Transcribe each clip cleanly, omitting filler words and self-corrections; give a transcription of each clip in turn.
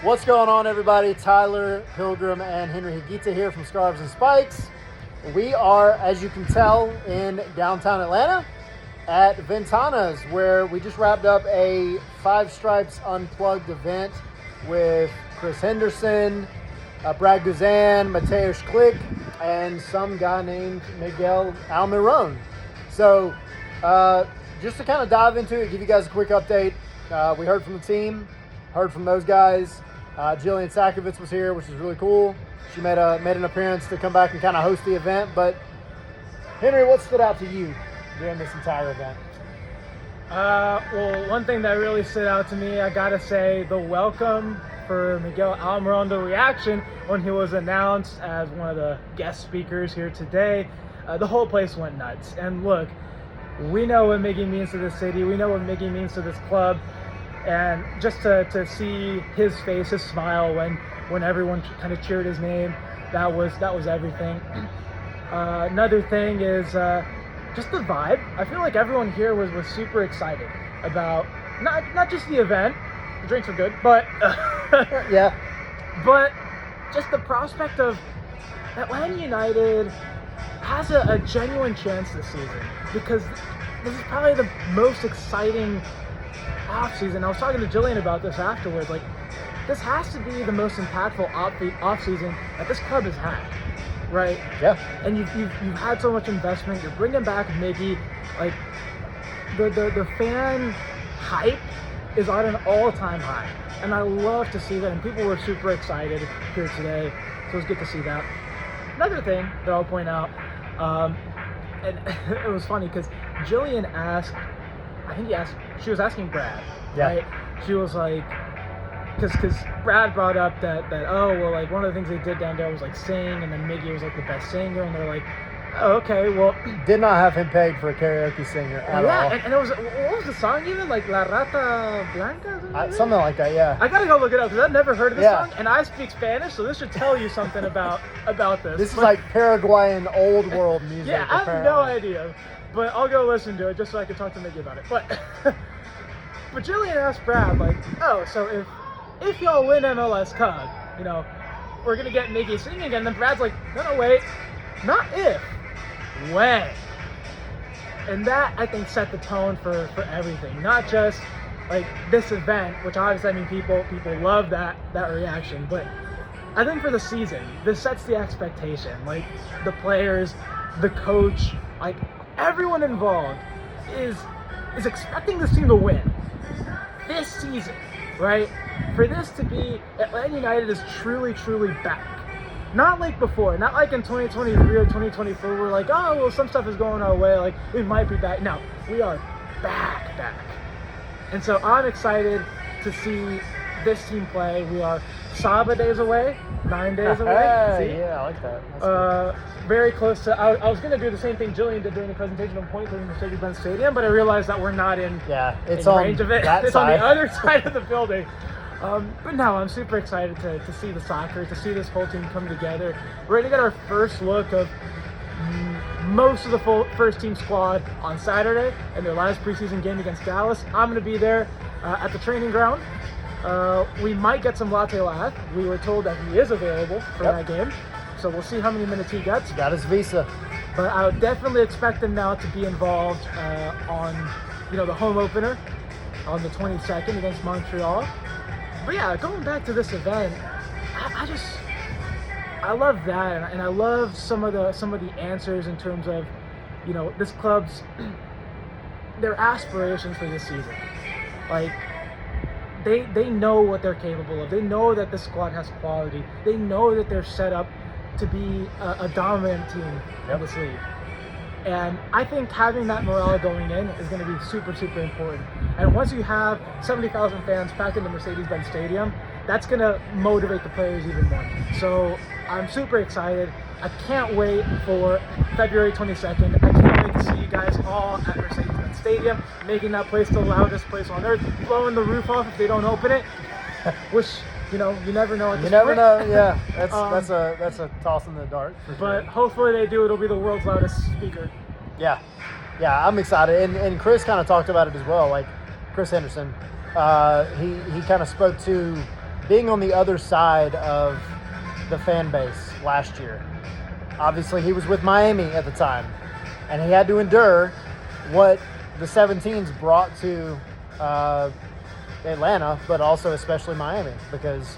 What's going on, everybody? Tyler Pilgrim and Henry Higuita here from Scarves and Spikes. We are, as you can tell, in downtown Atlanta at Ventana's, where we just wrapped up a Five Stripes Unplugged event with Chris Henderson, Brad Guzan, Mateusz Klich, and some guy named Miguel Almiron. So, just to kind of dive into it, give you guys a quick update. We heard from the team, heard from those guys. Jillian Sakovitz was here, which is really cool. She made an appearance to come back and kind of host the event. But Henry, what stood out to you during this entire event? Well, one thing that really stood out to me, I gotta say, the welcome for Miguel Almiron, the reaction when he was announced as one of the guest speakers here today. The whole place went nuts. And look, we know what Miggy means to this city. We know what Miggy means to this club. And just to see his face, his smile when everyone kind of cheered his name, that was everything. Another thing is just the vibe. I feel like everyone here was super excited about not just the event. The drinks were good, but Yeah, but just the prospect of Atlanta United has a genuine chance this season, because this is probably the most exciting off-season. I was talking to Jillian about this afterwards. Like, this has to be the most impactful off-season that this club has had, right? yeah. And you've had so much investment. You're bringing back Miggy. Like, the fan hype is on an all-time high, and I love to see that. And people were super excited here today, so it was good to see that. Another thing that I'll point out, and it was funny because Jillian asked, she was asking Brad, Yeah. right? She was like, because Brad brought up that oh, well, like, one of the things they did down there was like sing, and then Miggy was like the best singer, and they're like, oh, okay, well, Did not have him pegged for a karaoke singer at all. and it was, what was the song even, like La Rata Blanca, Something like that, yeah. I gotta go look it up because I've never heard of this Yeah. song, and I speak Spanish, so this should tell you something about this. This is like Paraguayan old world music. Yeah, I have apparently. no idea, but I'll go listen to it just so I can talk to Miggy about it. But Jillian asked Brad, like, oh, so if y'all win MLS Cup, we're gonna get Miggy singing again. And then Brad's like, no, wait, not if, when. And that, I think, set the tone for everything, not just like this event, which obviously, I mean, people love that reaction, but I think for the season, this sets the expectation. Like, the players, the coach, like, everyone involved is expecting this team to win this season, right? For this to be, Atlanta United is truly back. Not like before, not like in 2023 or 2024, we're like, oh, well, some stuff is going our way, like, we might be back. No, we are back. And so I'm excited to see this team play. We are Saba days away, 9 days away. See? Yeah, I like that. That's Very close to. I was gonna do the same thing Jillian did during the presentation on Point during the Mercedes-Benz Stadium, but I realized that we're not in. Yeah, it's in on range of it. that It's side. on the other side of the building. But no, I'm super excited to see the soccer, to see this whole team come together. We're gonna get our first look of most of the first team squad on Saturday in their last preseason game against Dallas. I'm gonna be there at the training ground. We might get some Latte Lath. We were told that he is available for that game, so we'll see how many minutes he gets. Got his visa. But I would definitely expect him now to be involved on, the home opener on the 22nd against Montreal. But yeah, going back to this event, I love that, and I love some of the answers in terms of, this club's their aspirations for this season. Like, they know what they're capable of. They know that the squad has quality. They know that they're set up to be a dominant team in this league. And I think having that morale going in is going to be super important. And once you have 70,000 fans packed into Mercedes-Benz Stadium, that's going to motivate the players even more. So I'm super excited. I can't wait for February 22nd. I can't wait to see you guys all at Mercedes-Benz Stadium, making that place the loudest place on earth, blowing the roof off if they don't open it, which, you never know at this You never point. know, yeah. That's a toss in the dark. But hopefully they do. It'll be the world's loudest speaker. Yeah, I'm excited, and Chris kind of talked about it as well. Like Chris Henderson, he kind of spoke to being on the other side of the fan base last year. Obviously, he was with Miami at the time, and he had to endure what the 17s brought to Atlanta, but also especially Miami, because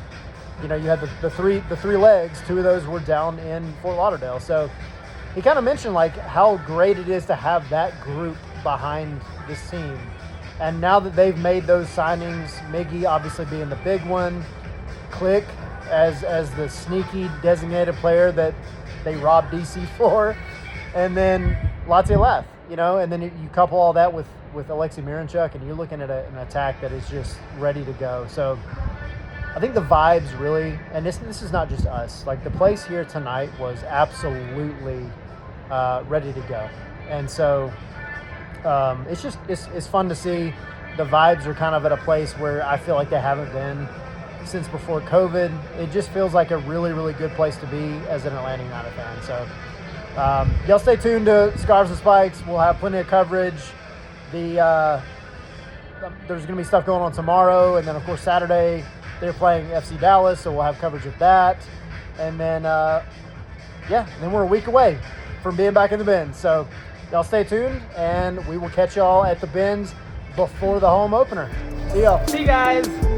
you had the three legs. Two of those were down in Fort Lauderdale. So he kind of mentioned like how great it is to have that group behind this team. And now that they've made those signings, Miggy obviously being the big one, Klich as the sneaky designated player that they robbed DC for, and then Latte left, and then you couple all that with Alexei Miranchuk, and you're looking at an attack that is just ready to go. So I think the vibes really, and this is not just us, like the place here tonight was absolutely ready to go. And so it's fun to see. The vibes are kind of at a place where I feel like they haven't been since before COVID. It just feels like a really, really good place to be as an Atlanta United fan. So y'all stay tuned to Scarves and Spikes. We'll have plenty of coverage. There's going to be stuff going on tomorrow, and then of course Saturday they're playing FC Dallas, so we'll have coverage of that. And then then we're a week away from being back in the bins. So y'all stay tuned, and we will catch y'all at the bins before the home opener. See y'all. See you guys.